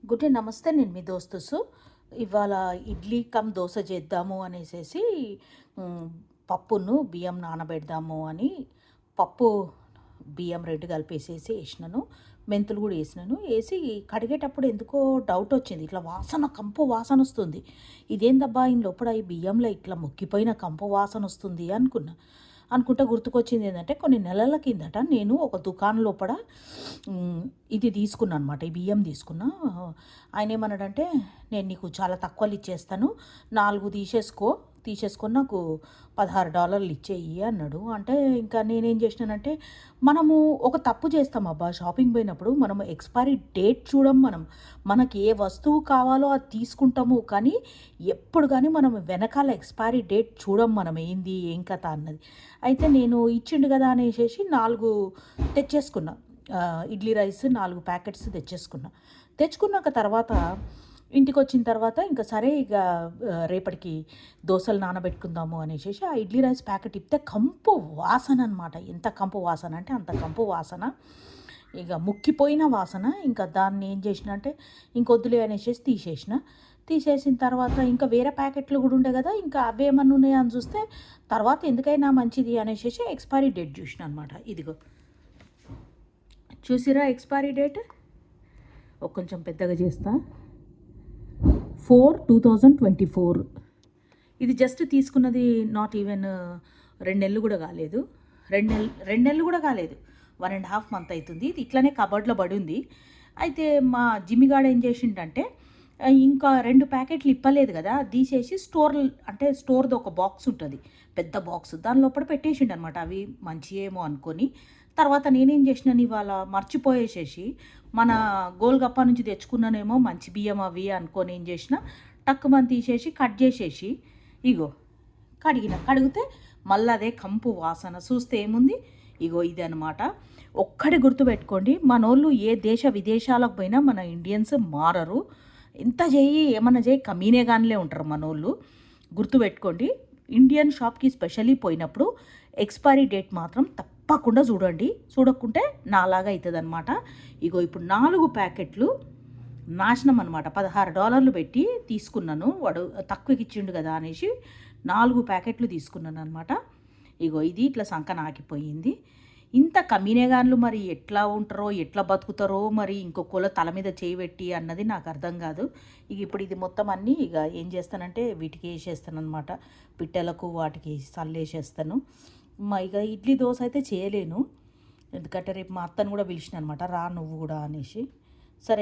Good day నమస్తే. నేను మీ దోస్తుసు. ఇవాళ ఇడ్లీ కమ్ దోస చేద్దాము అనేసేసి హ్మ్, పప్పును బియ్యం నానబెడదాము అని పప్పు బియ్యం 2 కలిపేసేసి ఏసినాను. మెంతులు కూడా ఏసినాను. ఏసి కడిగేటప్పుడు ఎందుకో డౌట్ వచ్చింది. ఇట్లా వాసన కంపు వాసనొస్తుంది. ఇదేందబ్బా! ఈన లోపల ఈ బియ్యంలో ఇట్లా ముక్కిపోయిన కంపు వాసనొస్తుంది అనుకున్నా. అనుకుంటే గుర్తుకొచ్చింది ఏందంటే, కొన్ని నెలల కిందట నేను ఒక దుకాణం లోపల ఇది తీసుకున్నా అనమాట. ఈ బియ్యం తీసుకున్నా. ఆయనేమన్నాడంటే, "నేను నీకు చాలా తక్కువలో ఇచ్చేస్తాను. 4 తీసేసుకొని నాకు $16 ఇచ్చేయి" అన్నాడు. అంటే ఇంకా నేనేం చేసినానంటే, మనము ఒక తప్పు చేస్తామబ్బా! షాపింగ్ పోయినప్పుడు మనము ఎక్స్‌పైరీ డేట్ చూడం మనం. మనకి ఏ వస్తువు కావాలో అది తీసుకుంటాము. కానీ ఎప్పుడు గాని మనం వెనకాల ఎక్స్‌పైరీ డేట్ చూడం మనం ఏంది, ఏం కథ అన్నది. అయితే నేను ఇచ్చిండు కదా అనేసేసి 4 తెచ్చేసుకున్నా. ఇడ్లీ రైస్ 4 ప్యాకెట్స్ తెచ్చేసుకున్నా. తెచ్చుకున్నాక తర్వాత ఇంటికొచ్చిన తర్వాత ఇంక సరే ఇక రేపటికి దోసలు నానబెట్టుకుందాము అనేసేసి ఆ ఇడ్లీ రైస్ ప్యాకెట్ ఇప్పితే కంపు వాసన అనమాట. ఎంత కంపు వాసన అంటే అంత కంపు వాసన. ఇక ముక్కిపోయిన వాసన. ఇంకా దాన్ని ఏం చేసినా అంటే ఇంకొద్దులే అనేసేసి తీసేసిన. తీసేసిన తర్వాత ఇంకా వేరే ప్యాకెట్లు కూడా ఉండే కదా! ఇంకా అవేమన్నా ఉన్నాయా అని చూస్తే తర్వాత ఎందుకైనా మంచిది అనేసేసి ఎక్స్‌పైరీ డేట్ చూసినా అనమాట. ఇదిగో చూసిర్రా ఎక్స్‌పైరీ డేట్? కొంచెం పెద్దగా చేస్తా. 4/2024. ఇది జస్ట్ తీసుకున్నది నాట్ ఈవెన్ 2 నెలలు కూడా కాలేదు. 2 నెలలు కూడా కాలేదు. 1 ½ మంత్ అయితుంది. ఇది ఇట్లనే కబోర్డ్‌లో పడుంది. అయితే మా జిమ్మిగాడు ఏం చేసిండంటే ఇంకా 2 ప్యాకెట్లు ఇప్పలేదు కదా! అది తీసేసి స్టోర్‌ది ఒక బాక్స్ ఉంటది. పెద్ద బాక్స్. దాని లోపల పెట్టేసిండనమాట. అవి మంచియేమో అనుకోని. తర్వాత నేనేం చేసినాను ఇవాళ మర్చిపోయేసేసి మన గోల్‌గప్ప నుంచి తెచ్చుకున్నానేమో మంచి బియ్యం అవి అనుకోని ఏం చేసిన టక్కుమని తీసేసి కట్ చేసేసి ఇగో కడిగితే మళ్ళీ అదే కంపు వాసన. చూస్తే ఏముంది, ఇగో ఇదనమాట. ఒక్కటి గుర్తుపెట్టుకోండి, మనోళ్ళు ఏ దేశ విదేశాలకు పోయినా మన ఇండియన్స్ మారరు. ఎంత చెయ్యి ఏమన్నా చెయ్యి కమీనేగానిలే ఉంటారు మనోళ్ళు. గుర్తుపెట్టుకోండి. ఇండియన్ షాప్‌కి స్పెషల్లీ పోయినప్పుడు ఎక్స్‌పైరీ డేట్ మాత్రం తప్పకుండా చూడండి. చూడకుంటే నాలాగా అయితదనమాట. ఇగో ఇప్పుడు 4 ప్యాకెట్లు నాశనం అనమాట. $16 పెట్టి తీసుకున్నాను. వాడు తక్కువకి ఇచ్చిండు కదా అనేసి 4 ప్యాకెట్లు తీసుకున్నాననమాట. ఇగో ఇది ఇట్లా సంక నాకిపోయింది. ఇంత కమీనేగాన్లు మరి ఎట్లా ఉంటారో, ఎట్లా బతుకుతారో మరి ఇంకొకళ్ళ తల మీద చేయి పెట్టి అన్నది నాకు అర్థం కాదు. ఇక ఇప్పుడు ఇది మొత్తం అన్నీ ఇక ఏం చేస్తానంటే వీటికి ఏసేస్తాననమాట. పిట్టెలకు వాటికి సల్లేసేస్తాను. ఇక ఇడ్లీ దోస అయితే చేయలేను. ఎందుకంటే రేపు మా అత్తను కూడా పిలిచిన అనమాట. రా నువ్వు కూడా అనేసి. సరే ఇక